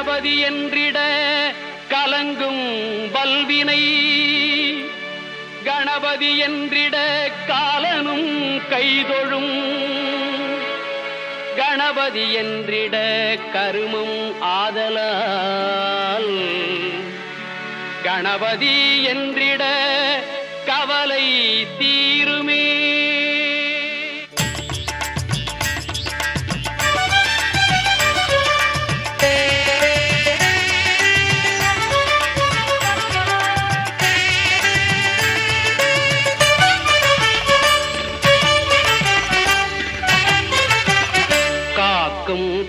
கணபதி என்றிட கலங்கும் வல்வினை, கணபதி என்றிட காலனும் கைதொழும், கணபதி என்றிட கருமம் ஆதலால், கணபதி என்றிட கவலை தீருமே.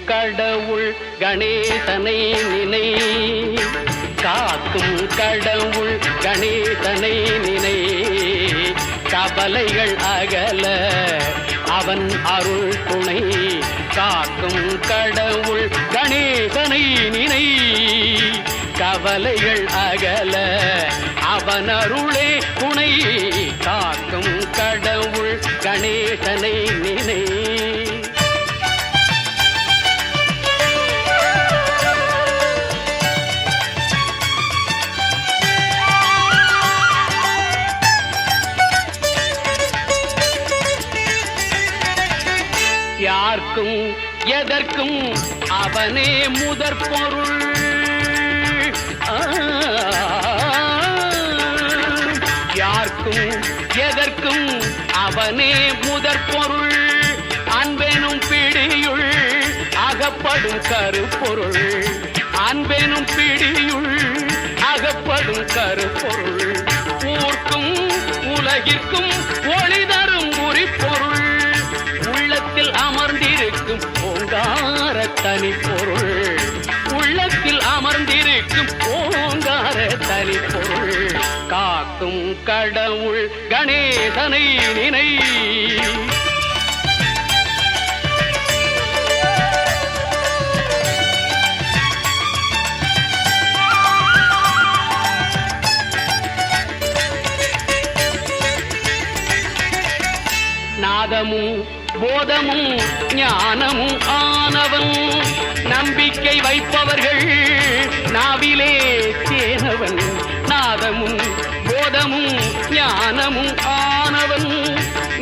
கடவுள் கணேசனை நினை, காக்கும் கடவுள் கணேசனை நினை, கவலைகள் அகல அவன் அருள் துணை, காக்கும் கடவுள் கணேசனை நினை, கவலைகள் அகல அவன் அருளே துணை, காக்கும் கடவுள் கணேசனை நினை. யார்க்கும் எதற்கும் அவனே முதற் பொருள், யார்க்கும் எதற்கும் அவனே முதற் பொருள், அன்பெனும் பிடியுள் அகப்படும் கருப்பொருள், அன்பெனும் பிடியுள் அகப்படும் கருப்பொருள், ஊர்க்கும் உலகிற்கும் ஒளி தரும் உரிப்பொருள், உள்ளத்தில் அமர்ந்திருக்கும் ஓங்கார தனிப்பொருள், உள்ளத்தில் அமர்ந்திருக்கும் ஓங்கார தனிப்பொருள், காக்கும் கடவுள் கணேசனை நினை. நாதமும் போதமும் ஞானமும் ஆனவன், நம்பிக்கை வைப்பவர்கள் நாவிலே தேனவன், நாதமும் போதமும் ஞானமும் ஆனவன்,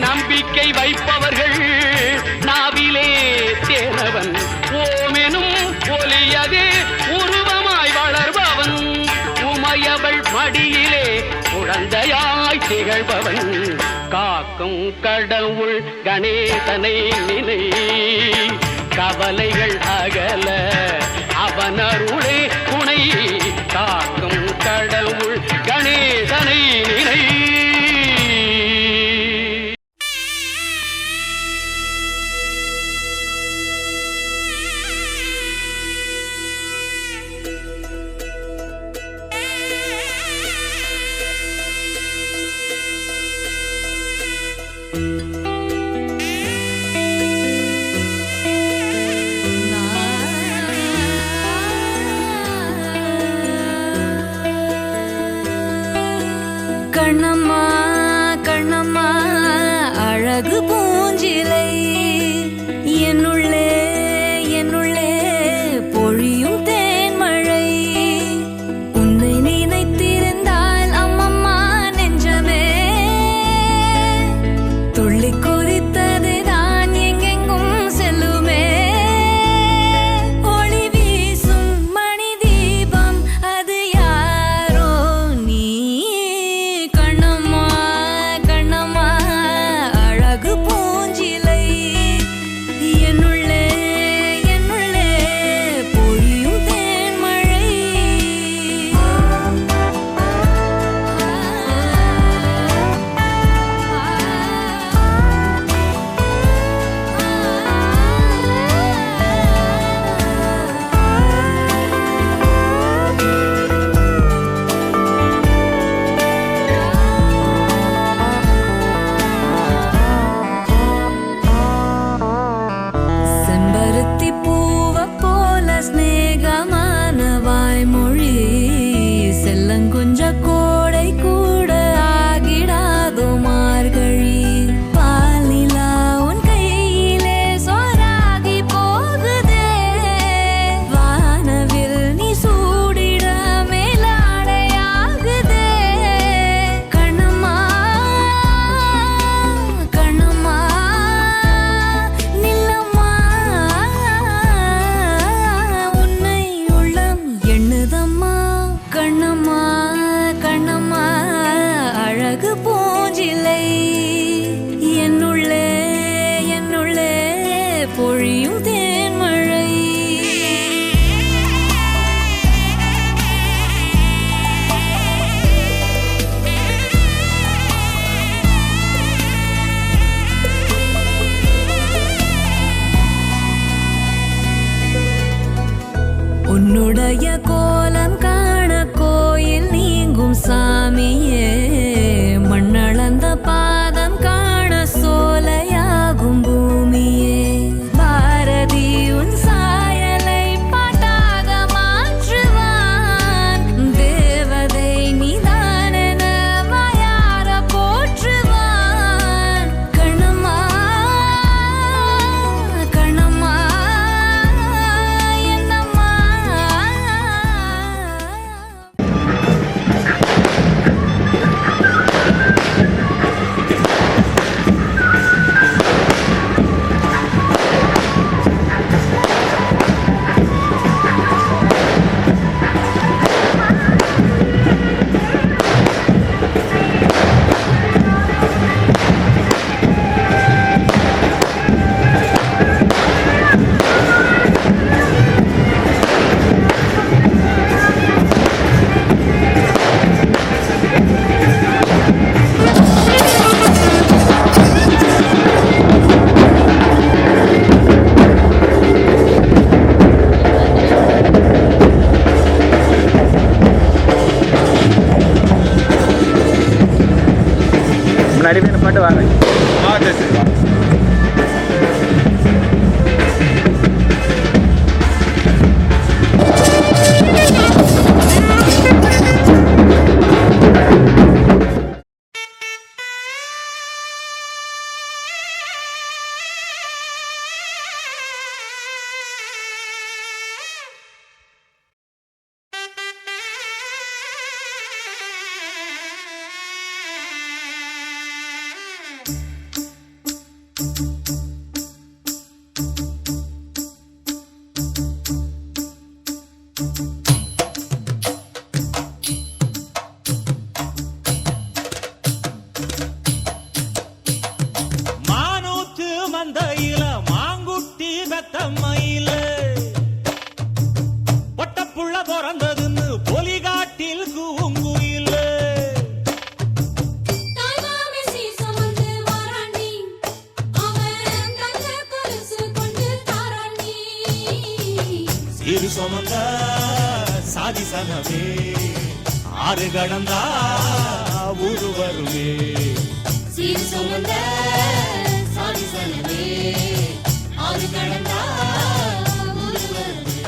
நம்பிக்கை வைப்பவர்கள் நாவிலே தேனவன், ஓமெனும் ஒலியதே உருவமாய் வளர்பவன், உமையவள் மடியிலே குழந்தையாய் திகழ்பவன், காக்கும் கடவுள் கணேசனை நினை, கவலைகள் அகல அவன் அருளே துணை, காக்கும் கடவுள் கணேசனை நினை. கண்ணம்மா கண்ணம்மா அழகு பூஞ்சிலை, என்னுள்ளே என்னுள்ளே பொழியும் தேன்மழை, உன்னை நினைத்திருந்தால் அம்மம்மா நெஞ்சமே துள்ளி குதித்தது தான் எங்கெங்கும் செல்லுமே, ஒளி வீசும் மணி தீபம் அது யாரோ நீ, கண்ணம்மா கண்ணம்மா அழகு பூ உன்னுடைய கோலம் காண கோயில் நீங்கும் சாமியே மண்ணளந்த பாதம் காண சோலையாகும் பூமியே பாரதி உன் சாயலை பாட்டாக மாற்றுவான் தேவதை நீதானென வாயார போற்றுவான் கண்ணம்மா கண்ணம்மா என்னம்மா முன்னாடி போய் பாட்டு வாங்க. மானூத்து மந்தையில மாங்குட்டி பெத்தம்மையில பொட்டப்புள்ள பிறந்ததுன்னு பொலிகாட்டில் கூங்குயில சிறு சுமந்த சாதி சனமே ஆறு கடந்தா ஊரு வருமே சீர் சுமந்த சாதி சனமே ஆறு கடந்தா ஊரு வருமே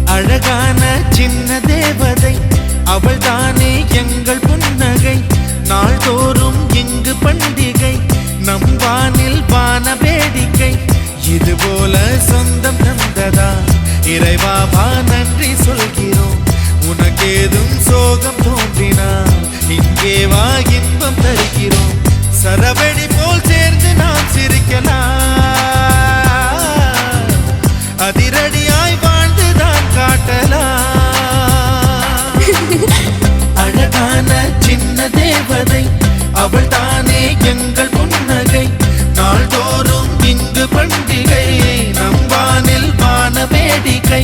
அழகான சின்ன தேவதை அவள் தானே எங்கள் புன்னகை நாள்தோறும் இங்கு பண்டிகை நம் வானில் வான வேடிக்கை இதுபோல சொந்தம் தந்ததா இறைவாவா நன்றி சொல்கிறோம் உனக்கேதும் சோகம் தோன்றினால் இங்கே வா இன்பம் தருகிறோம் சரவெடி போல் சேர்ந்து நாம் சிரிக்கலாம் அதிரடியாய் வாழ்ந்துதான் காட்டலாம் அழகான சின்ன தேவதை அவள் தானே எங்கள் புன்னகை நாள்தோறும் இங்கு பண்டிகை நம் வானில் வான வேடிக்கை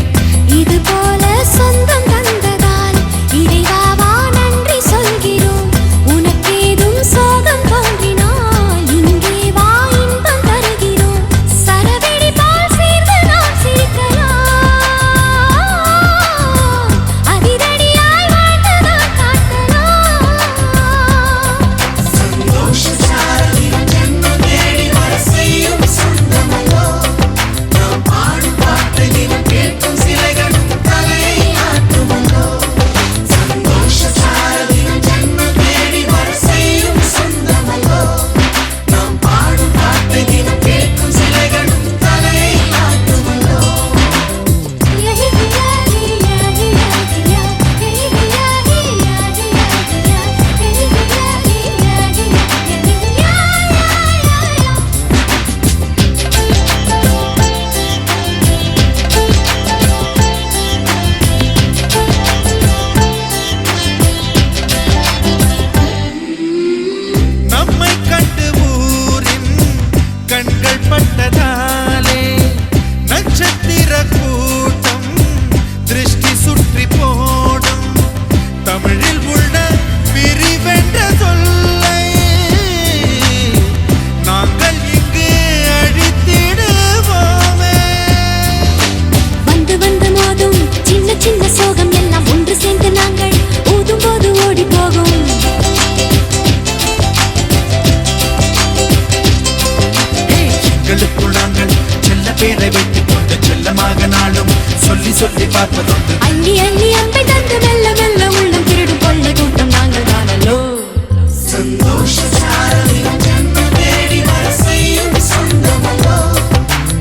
இது போல சொந்தம் தந்ததால் இறைவாவா நன்றி சொல்கிறோம் உனக்கேதும் சோகம் தோன்றினால் இங்கே வா இன்பம் தருகிறோம் சரவெடி போல் சேர்ந்து நாம் சிரிக்கலாம் அதிரடியாய் வாழ்ந்துதான் காட்டலாம் சந்தோஷ சாரதியும் ஜென்ம தேடி வர செய்யும் சொந்தமல்லோ நாம் பாடும் பாட்டு கேட்கும் சிலைகளும் தலையாட்ட சொல்லி பார்ப்பதுண்டு. அள்ளி அள்ளி அன்பை தந்து மெல்ல மெல்ல உள்ளம் திருடும் கொள்ளை கூட்டம் நாங்கள் தானல்லோ. சந்தோஷ சாரலின் ஜென்மம் தேடி வர செய்யும் சொந்தமல்லோ.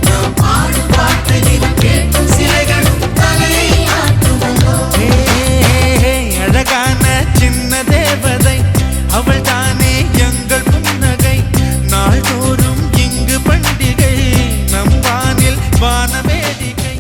நாம் பாடும் பாட்டுகளில் கேட்கும் சிலைகளும் தலையை ஆட்டுமல்லோ. அழகான சின்ன தேவதை அவள் தானே எங்கள் புன்னகை. நாள்தோறும் இங்கு பண்டிகை நம் வானில் வானவேடிக்கை.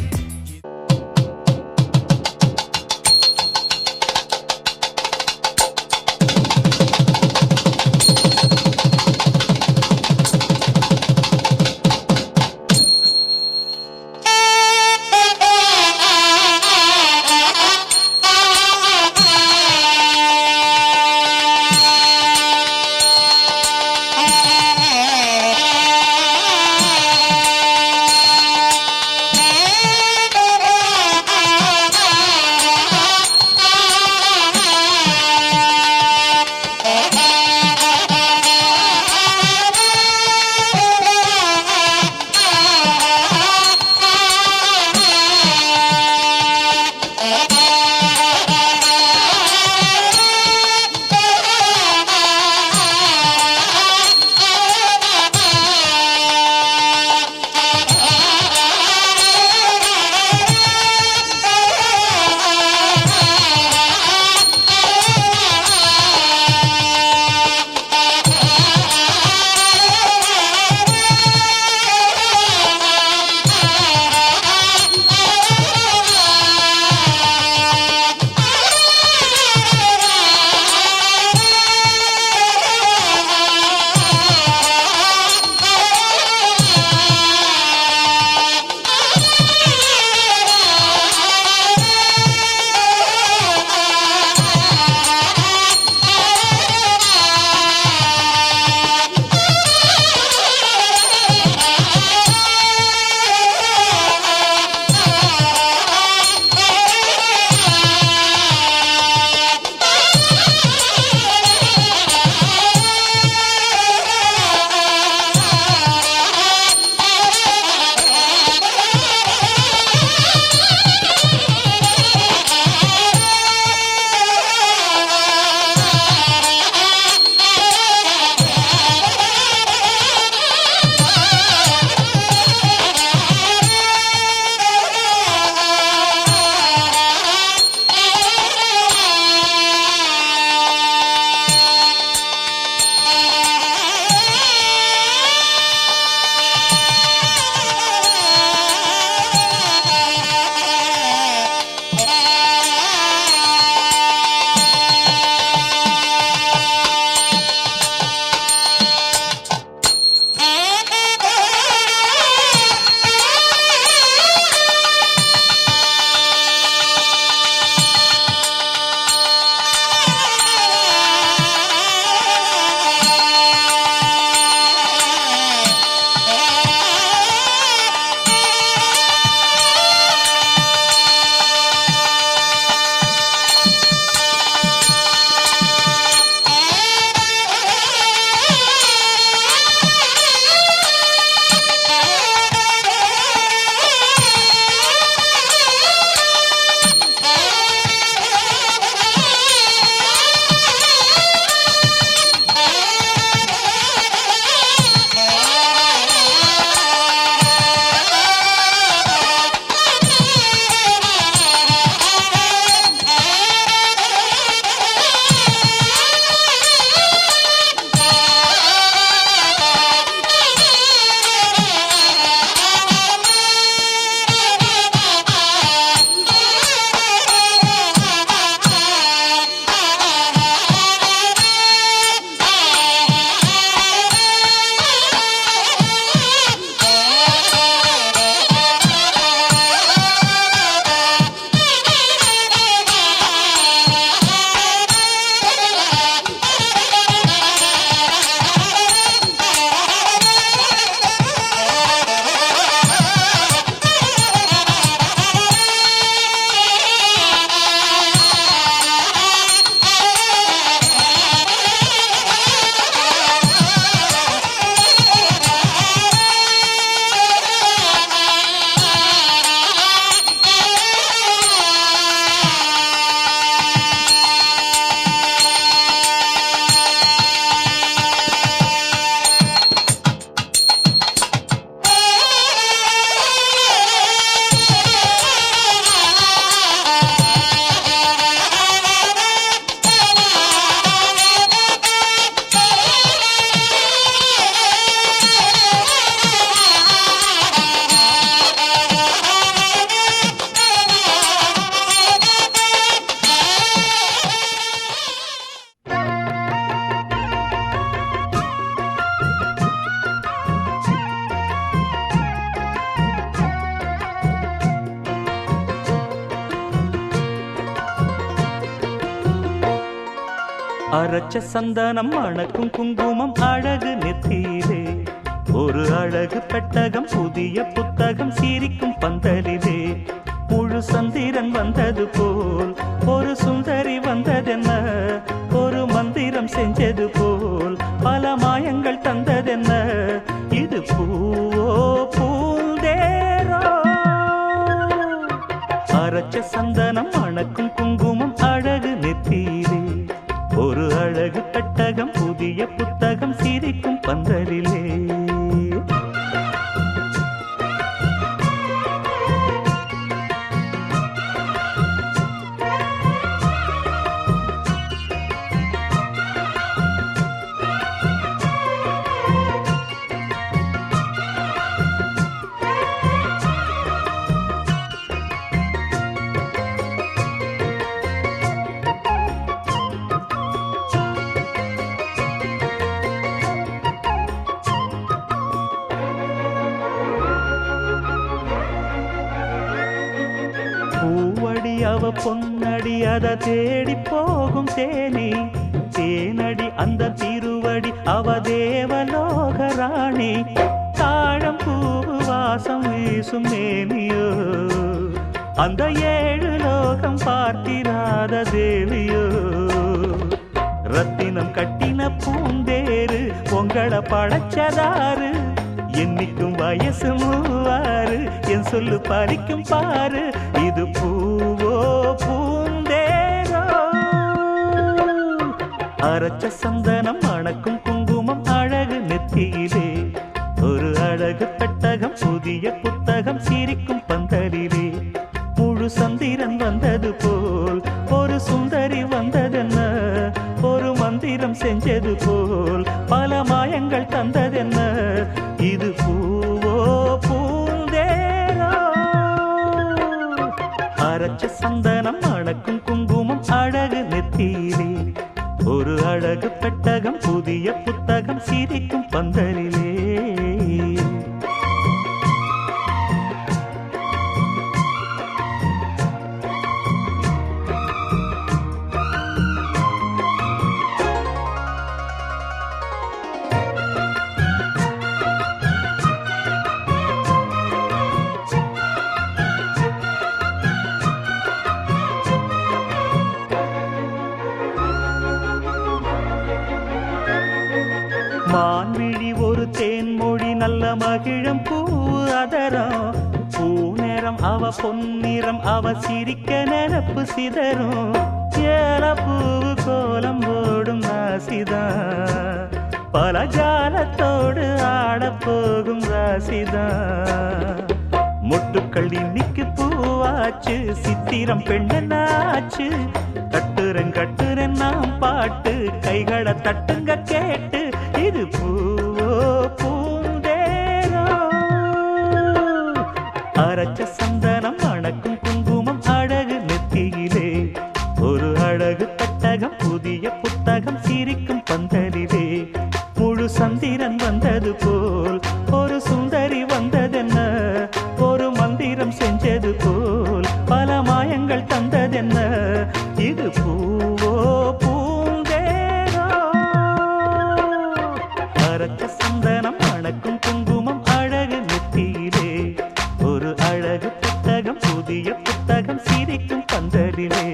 அரைச்ச சந்தனம் மணக்கும் குங்குமம் அழகு நெத்தியிலே ஒரு அழகு பெட்டகம் புதிய புத்தகம் சிரிக்கும் பந்தலிலே முழு சந்திரன் வந்தது போல் ஒரு சுந்தரி வந்ததென்ன ஒரு மந்திரம் செஞ்சது போல் பல மாயங்கள் தந்ததென்ன இது பூவோ பூந்தேரோ அரைச்ச சந்தனம் மணக்கும் குங்குமம் அழகு நெத்தியிலே ஒரு அழகு பெட்டகம் புதிய புத்தகம் சிரிக்கும் பந்தலிலே அவ பொன்னடி அத தேடி போகும் தேனி தேனடி அந்த திருவடி அவ தேவலோக ராணி தாழம் பூவு வாசம் வீசும் மேனியோ அந்த ஏழு லோகம் பார்த்திராத தேவியோ ரத்தினம் கட்டின பூந்தேரு உங்களை படைச்சதாரு என்னைக்கும் வயசு மூவாறு என் சொல்லு பறிக்கும் பாரு இது பூவோ பூந்தேரோ அரைச்ச சந்தனம் மணக்கும் குங்குமம் அழகு நெத்தியிலே ஒரு அழகு பெட்டகம் புதிய புத்தகம் சிரிக்கும் பந்தலிலே முழு சந்திரன் வந்தது போல் ஒரு சுந்தரி வந்ததென்ன ஒரு மந்திரம் செஞ்சது போல் பல மாயங்கள் தந்ததென்ன இது பூவோ பூந்தேரோ அரைச்ச சந்தனம் மணக்கும் குங்குமம் அழகு நெத்தியிலே ஒரு அழகு பெட்டகம் புதிய புத்தகம் சிரிக்கும் பந்தலிலே மான்விழி ஒரு தேன்மொழி நல்ல மகிழம் பூ அதரம் பூநேரம் அவ பொன்னிறம் அவ சிரிக்க நினப்பு சிதறும் ஏல பூவு கோலம் போடும் ராசிதான் பல ஜாலத்தோடு ஆடப்போகும் ராசிதான் முட்டுக்கள் இன்னைக்கு பூவாச்சு சித்திரம் பெண்ணாச்சு கட்டுரன் நாம் பாட்டு கைகளை தட்டுங்க கேட்டு இது பூவோ பூந்தேரோ அரைச்ச சந்தனம் மணக்கும் குங்குமம் அழகு நெத்தியிலே ஒரு அழகு பெட்டகம் புதிய புத்தகம் சிரிக்கும் பந்தலிலே முழு சந்திரன் வந்தது போல் ஒரு சுந்தரி வந்ததென்ன ஒரு மந்திரம் செஞ்சது போல் பல மாயங்கள் தந்ததென்ன இது பூவோ பூந்தேரோ அரைச்ச சந்தனம் மணக்கும் குங்குமம் அழகு நெத்தியிலே ஒரு அழகு புத்தகம் புதிய புத்தகம் சிரிக்கும் பந்தலிலே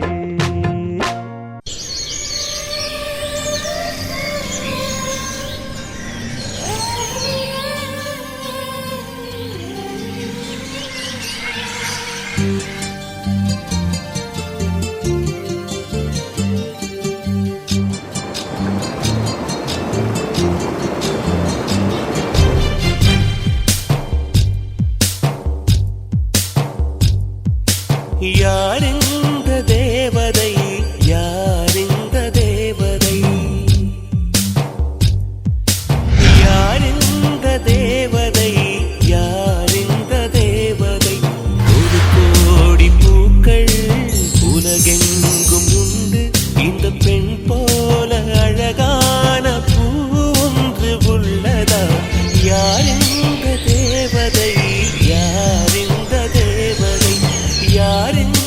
யாரிந்த தேவதை யாரிந்த தேவதை யாரிந்த தேவதை யாரிந்த தேவதை ஒரு கோடி பூக்கள் உலகெங்கும் உண்டு இந்த பெண் போல அழகான பூ ஒன்று உள்ளதா யாரிந்த தேவதை யாரிந்த தேவதை யாரிந்த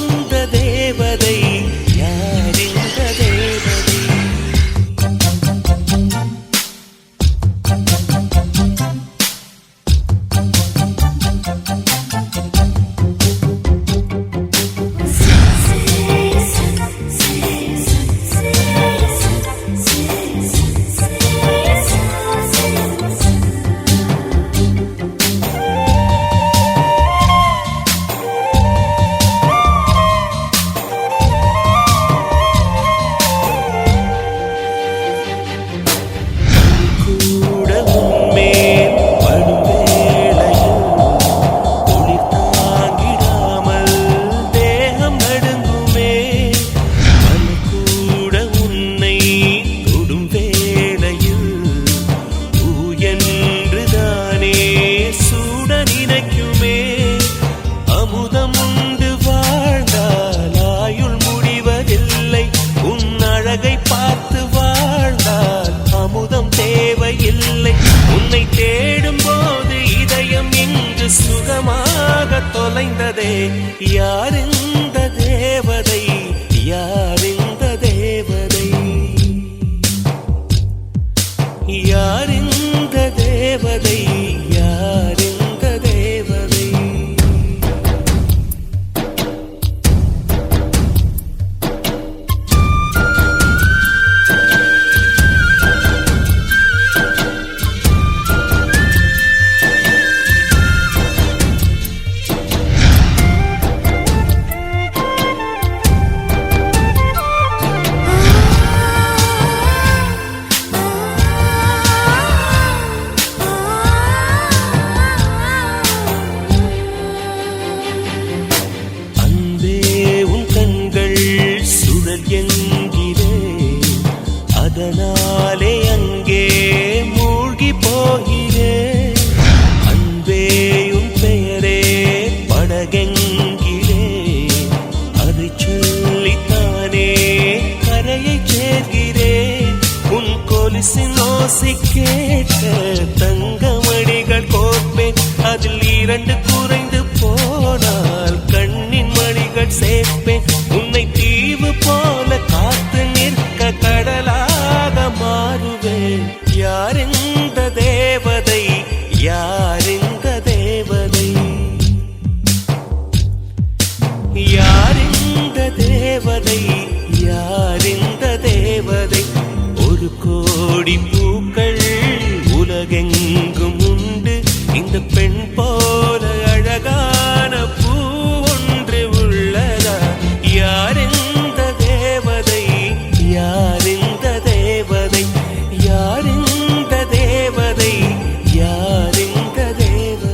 ஓசை கேட்க தங்கமணிகள் கோர்ப்பேன் அதில் 2 குறைந்து போனால் கண்ணின் மணிகள் சேர்ப்பேன் உன்னை தீவு போல காத்து நிற்க கடலாக மாறுவேன் யார் இந்த தேவதை யார் இந்த தேவதை யார் இந்த தேவதை யார் இந்த தேவதை ஒரு கோடி பூக்கள் உலகெங்கும் உண்டு இந்த பெண் போல அழகான பூ ஒன்று உள்ளதா யார் இந்த தேவதை யார் இந்த தேவதை யார் இந்த தேவதை யார் இந்த தேவதை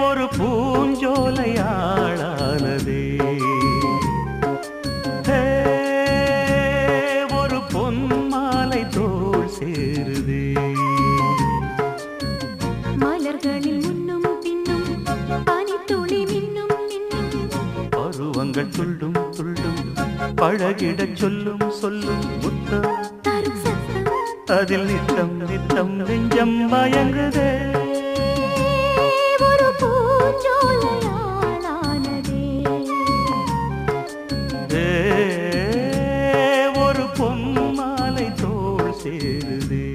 ஒரு பூஞ்சோலையாளானதே ஒரு பொன்மாலை தோள் சேருதே மலர்களில் முன்னும் பின்னும் பனித்துளி மின்னும் மின்னும் பருவங்கள் துள்ளும் துள்ளும் பழகிடச் சொல்லும் சொல்லும் முத்தம் தரும் சத்தம் அதில் நித்தம் நித்தம் நெஞ்சம் மயங்குதே ஒரு பூஞ்சோலையாளானதே ஒரு பொன்மாலை தோள் சேருதே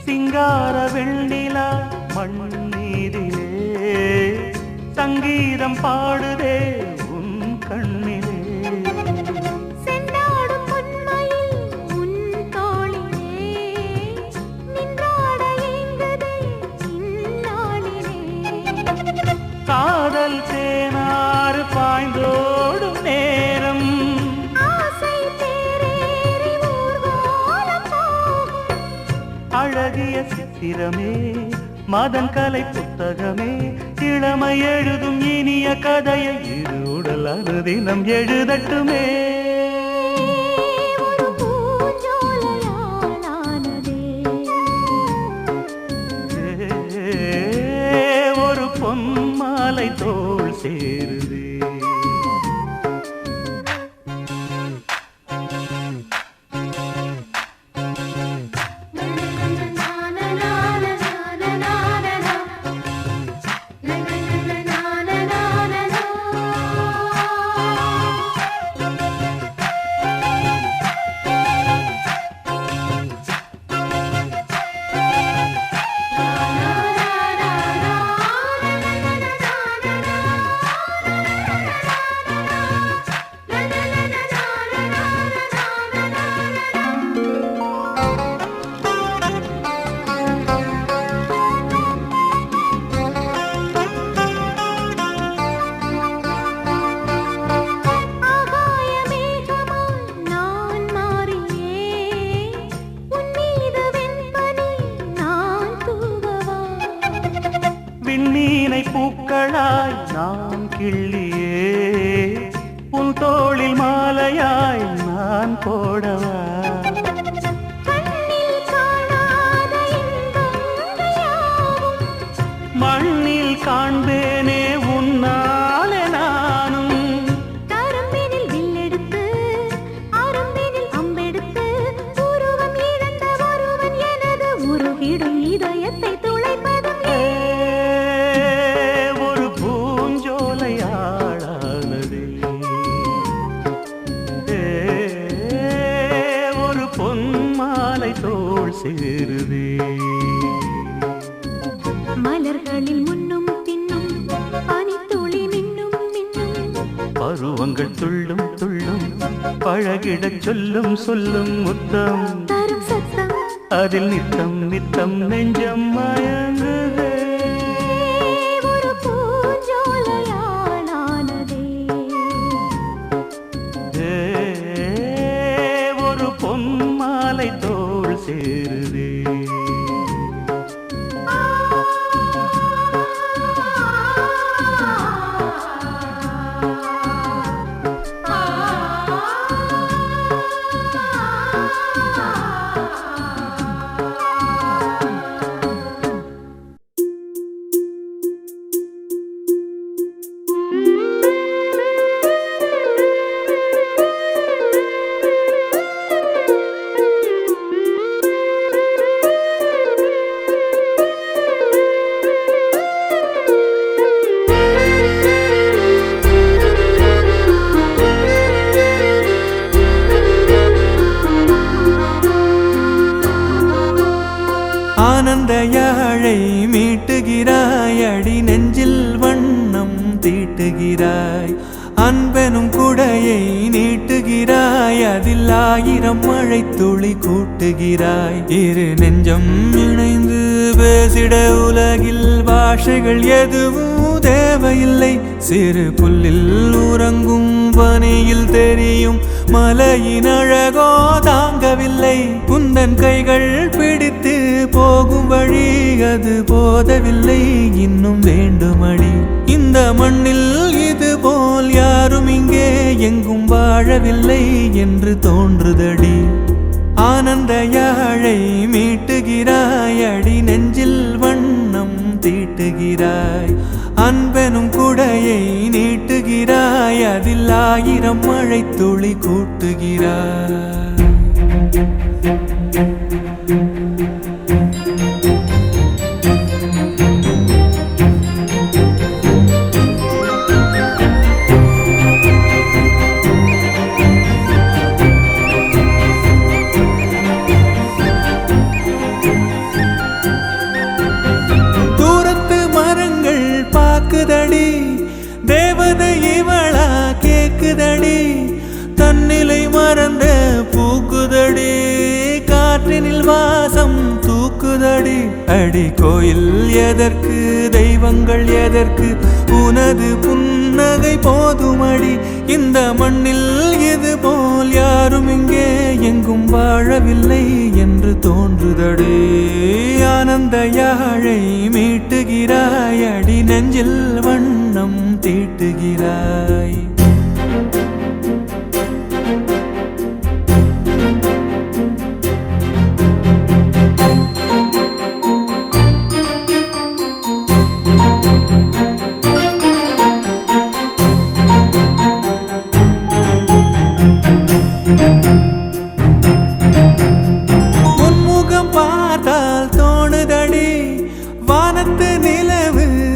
சிங்கார வெண்ணிலா மண்ணீரிலே சங்கீதம் பாடுதே உன் கண்ணிலே செந்தாடும் பொன்மயில் உன் தோளிலே நின்றாட ஏங்குதே இந்நாளிலே காதல் தேனாறு பாய்ந்தோடும் நேரம் ஆசை தேரேறி ஊர்வலம் போகும் அழகிய சித்திரமே மதன் கலை புத்தகமே இளமை எழுதும் இனிய கதையை இரு உடல் அனுதினம் எழுதட்டுமே ஒரு பூஞ்சோலையாளானதே ஒரு பொன்மாலை தோள் சேருதே விண்மீனை பூக்களாய் நான் கிள்ளியே உன் தோளில் மாலையாய் நான் போடவா மண்ணில் காண்பேனே உன்னாலே நானும் கரும்பினில் வில்லெடுத்து அரும்பினில் அம்பெடுத்து உருவம் மலர்களில் முன்னும் பின்னும் பனித்துளி மின்னும் மின்னும் பருவங்கள் துள்ளும் துள்ளும் பழகிடச் சொல்லும் சொல்லும் முத்தம் தரும் சத்தம் அதில் நித்தம் நித்தம் நெஞ்சம் மயங்குதே. ஒரு பூஞ்சோலையானானதே ஒரு பொன்மாலை தோள் சேருதே. ஆனந்த யாழை மீட்டுகிறாய், அடி நெஞ்சில் வண்ணம் தீட்டுகிறாய். அன்பெனும் குடையை நீட்டுகிறாய், அதில் 1000 மழை துளி கூட்டுகிறாய். இரு நெஞ்சம் இணைந்து பேசிட உலகில் பாஷைகள் எதுவும் தேவையில்லை. சிறு புல்லில் உறங்கும் பனியில் தெரியும் மலையின் அழகோ தாங்கவில்லை. குந்தன் கைகள் பிடித்து போகும் வழி அது போதவில்லை, இன்னும் வேண்டுமடி. இந்த மண்ணில் இது போல் யாரும் இங்கே எங்கும் வாழவில்லை என்று தோன்றுதடி. ஆனந்த யாழை மீட்டுகிறாய், அடி நெஞ்சில் வண்ணம் தீட்டுகிறாய். அன்பெனும் குடையை நீட்டுகிறாய், அதில் 1000 மழை துளி கூட்டுகிறாய். கேக்குதடி தேவதை இவளா கேக்குதடி, தன்னிலை மறந்த பூக்குதடி, காற்றினில் வாசம் தூக்குதடி. அடி கோயில் எதற்கு, தெய்வங்கள் எதற்கு, உனது புன்னகை போதுமடி. இந்த மண்ணில் இது போல் யாரும் இங்கே எங்கும் வாழவில்லை என்று தோன்றுதடி. ஆனந்த யாழை மீட்டுகிறாய், அடி நெஞ்சில் வண்ணம் தீட்டுகிறாய்.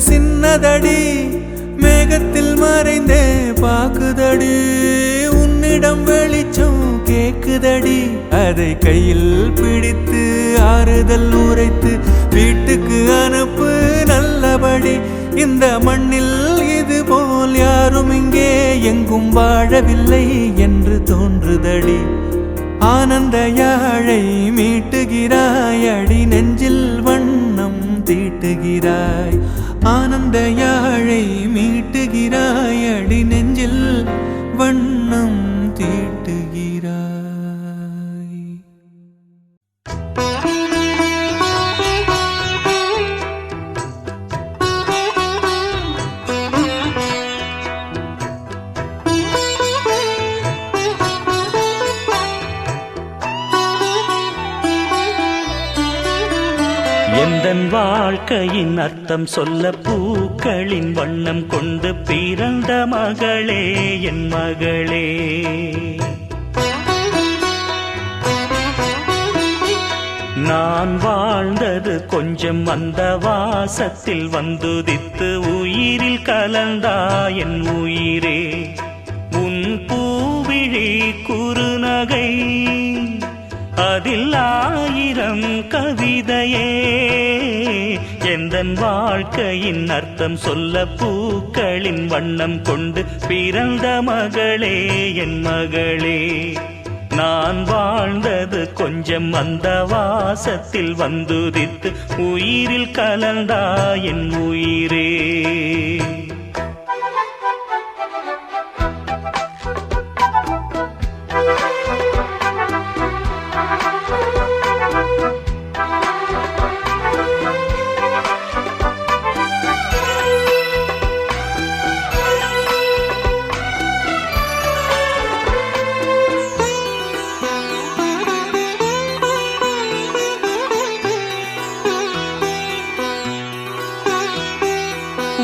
சின்னதடி மேகத்தில் மறைந்தே பாக்குதடி, உன்னிடம் வெளிச்சம் கேக்குதடி. அதை கையில் பிடித்து ஆறுதல் உரைத்து வீட்டுக்கு அனுப்பு நல்லபடி. இந்த மண்ணில் இது போல் யாரும் இங்கே எங்கும் வாழவில்லை என்று தோன்றுதடி. ஆனந்த யாழை மீட்டுகிறாய், அடி நெஞ்சில் வண்ணம் தீட்டுகிறாய். ஆனந்த யாழை மீட்டுகிறாய், அடி நெஞ்சில் வண்ணம் தீட்டுகிறாய். எந்தன் வாழ்க்கையின் அர்த்தம் சொல்ல பூக்களின் வண்ணம் கொண்டு பிறந்த மகளே, என் மகளே. நான் வாழ்ந்தது கொஞ்சம் அந்த வாசத்தில் வந்துதித்து உயிரில் கலந்தா என் உயிரே. உன் பூவிழி குறுநகை அதில் 1000 கவிதையே, எந்த எந்தன் வாழ்க்கையின் அர்த்தம் சொல்ல பூக்களின் வண்ணம் கொண்டு பிறந்த மகளே என் மகளே. நான் வாழ்ந்தது கொஞ்சம் அந்த வாசத்தில் வந்துதித்து உயிரில் கலந்தா என் உயிரே.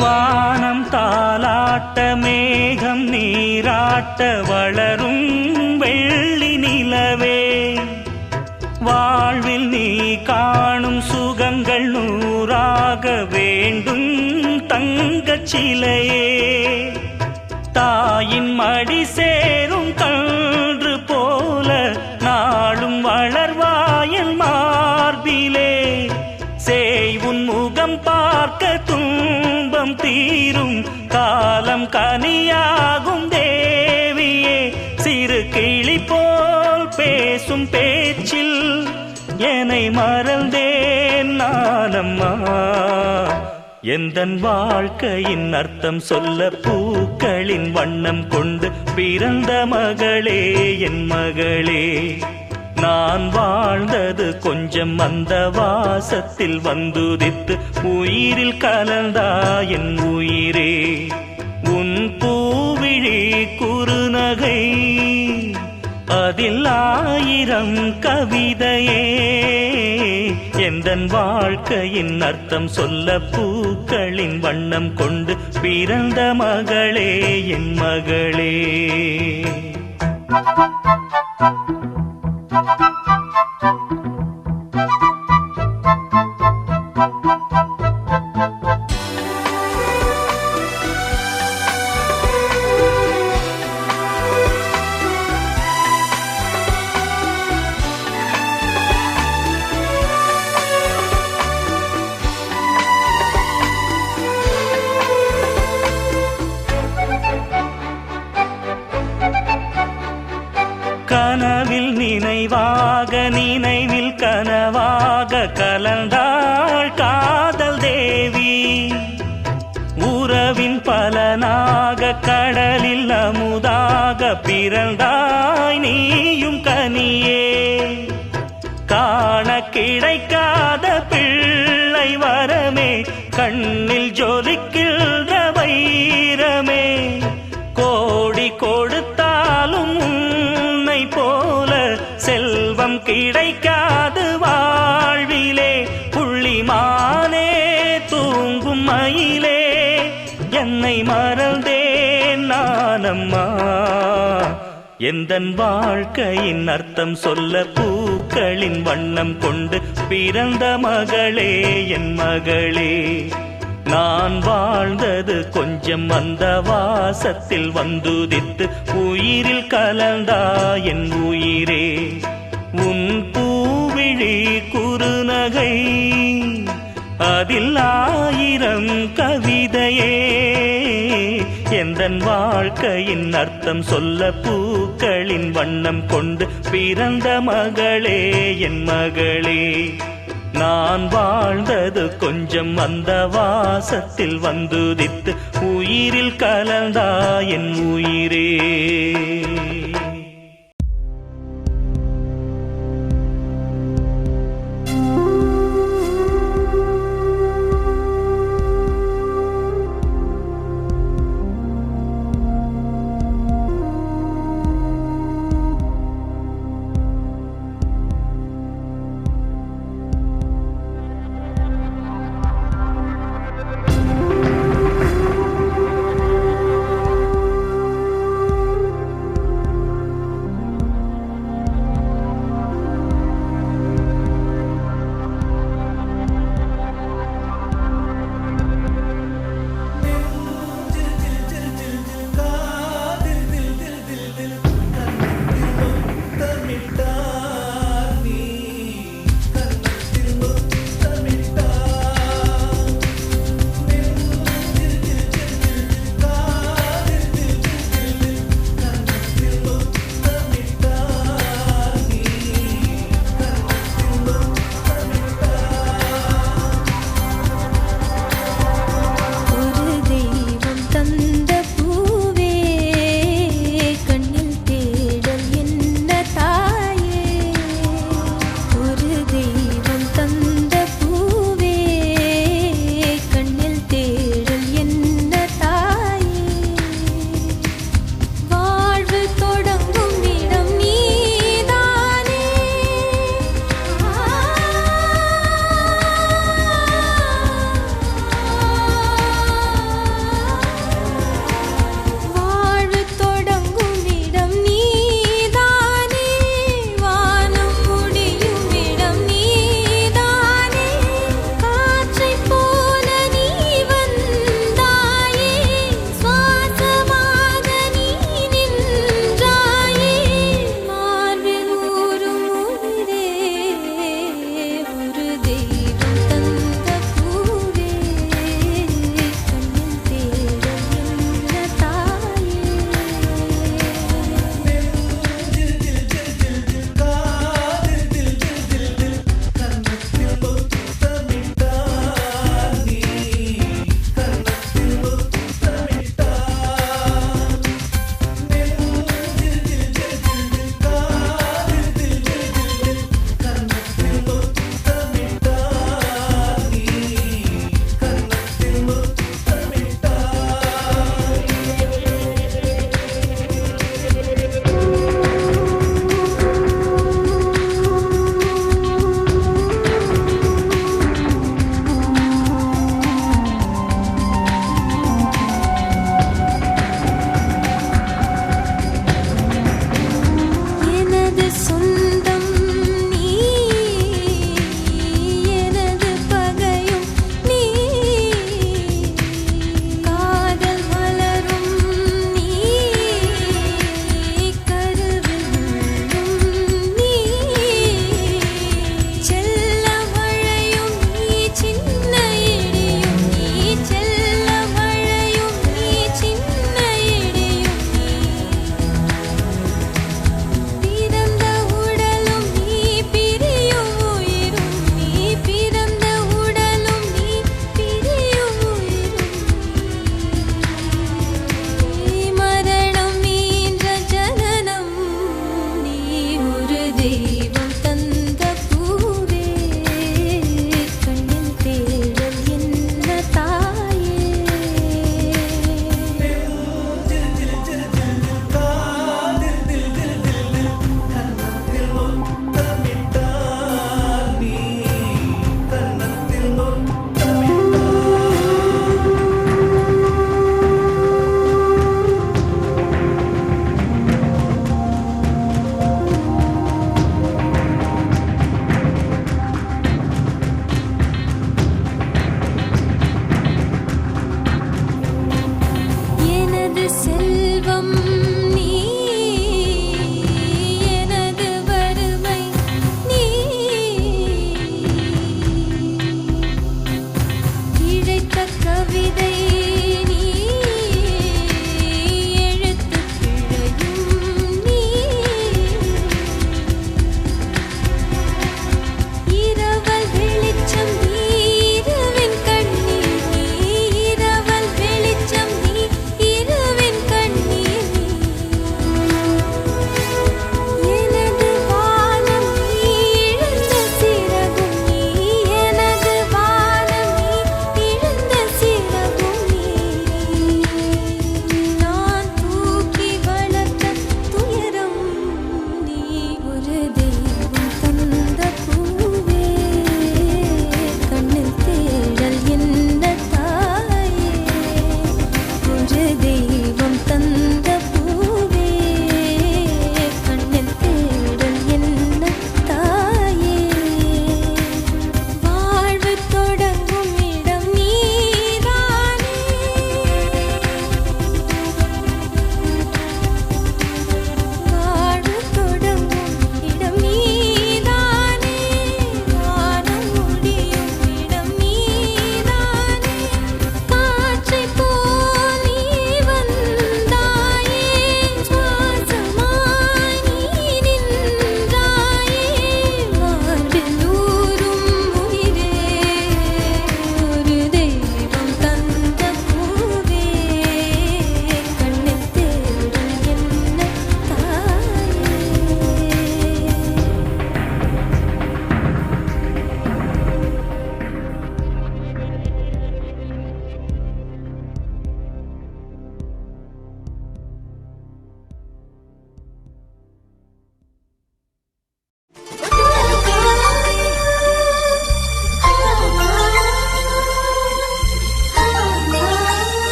வானம் தாலாட்ட மேகம் நீராட்ட வளரும் வெள்ளி நிலவே. வாழ்வில் நீ காணும் சுகங்கள் நூறாக வேண்டும் தங்கச் சிலையே. தாயின் மடி சேரும் கன்று போல நாளும் வளர்வாயன் மார்பிலே. சேய் உன் முகம் பார்க்க துன்பம் தீரும் காலம் கனியாகும் தேவியே. சிறு கிளி போல் பேசும் பேச்சில் என்னை மறந்தேன் நானம்மா. எந்தன் வாழ்க்கையின் அர்த்தம் சொல்ல பூக்களின் வண்ணம் கொண்டு பிறந்த மகளே என் மகளே. நான் வாழ்ந்தது கொஞ்சம் அந்த வாசத்தில் வந்துதித்து உயிரில் கலந்தா என் உயிரே. உன் பூவிழி குறுநகை அதில் 1000 கவிதையே. எந்தன் வாழ்க்கையின் அர்த்தம் சொல்ல பூக்களின் வண்ணம் கொண்டு பிறந்த மகளே என் மகளே. கனவில் நினைவாக நினைவில் கனவாக கலந்தாள் காதல் தேவி. உறவின் பலனாக கடலில் அமுதாக பிறந்தாய் நீயும் கனியே. காண கிடைக்காத பிள்ளை வரமே கண்ணில் ஜொலிக்கின்ற வைரமே. கோடி கொடுத்தாலும் உன்னை போல செல்வம் கிடைக்காது வாழ்விலே. புள்ளிமானே தூங்கும் மயிலே என்னை மறந்தேன் நானம்மா. எந்தன் வாழ்க்கையின் அர்த்தம் சொல்ல பூக்களின் வண்ணம் கொண்டு பிறந்த மகளே என் மகளே. நான் வாழ்ந்தது கொஞ்சம் அந்த வாசத்தில் வந்துதித்து உயிரில் கலந்தா என் உயிரே. உன் பூவிழி குறுநகை அதில் 1000 கவிதையே. எந்தன் வாழ்க்கையின் அர்த்தம் சொல்ல பூக்களின் வண்ணம் கொண்டு பிறந்த மகளே என் மகளே. நான் வாழ்ந்தது கொஞ்சம் அந்த வாசத்தில் வந்துதித்து உயிரில் கலந்தா என் உயிரே.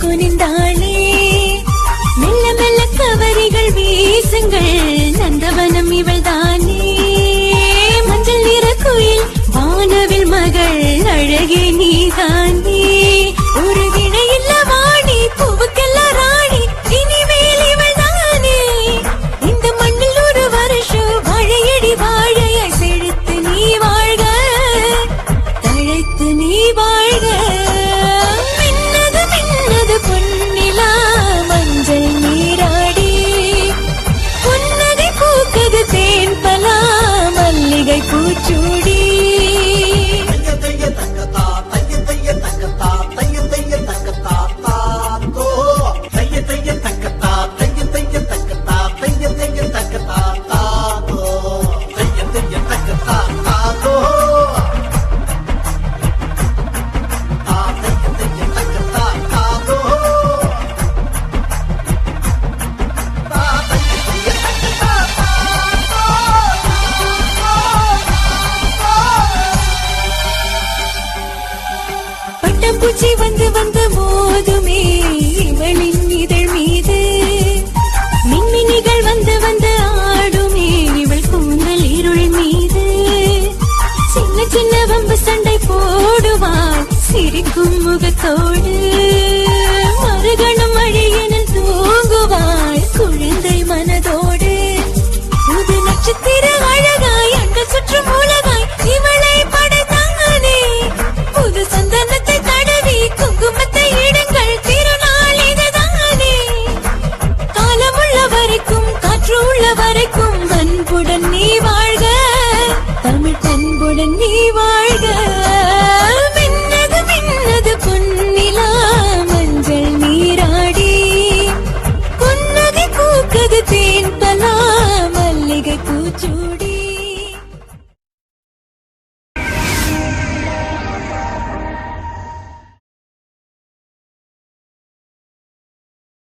குனிந்தாளே மெல்ல மெல்ல கவரிகள் வீசுங்கள் நந்தவனம் இவள் தானே மஞ்சள் நிற குயில் வானவில் மகள் அழகே நீதானே ஒரு வினையில்ல வாணி பூவுக்கெல்லாம் ராணி இனிமேல் இவள் தானே இந்த மண்ணில் ஒரு வருஷம் வாழையடி வாழைய செழித்து நீ வாழ்க தழைத்து நீ வாழ்க மின்னது மின்னது பொன்னிலா மஞ்சள் நீராடி புன்னகை பூக்குது தேன் பலா மல்லிகை பூச்சூடி பூச்சி வந்து வந்து மோதுமே இவளின் இதழ் மீது மின்மினிகள் வந்து வந்து ஆடுமே இவள் கூந்தல் இருள் மீது சின்ன சின்ன வம்பு சண்டை போடுவாள் சிரிக்கும் முகத்தோடு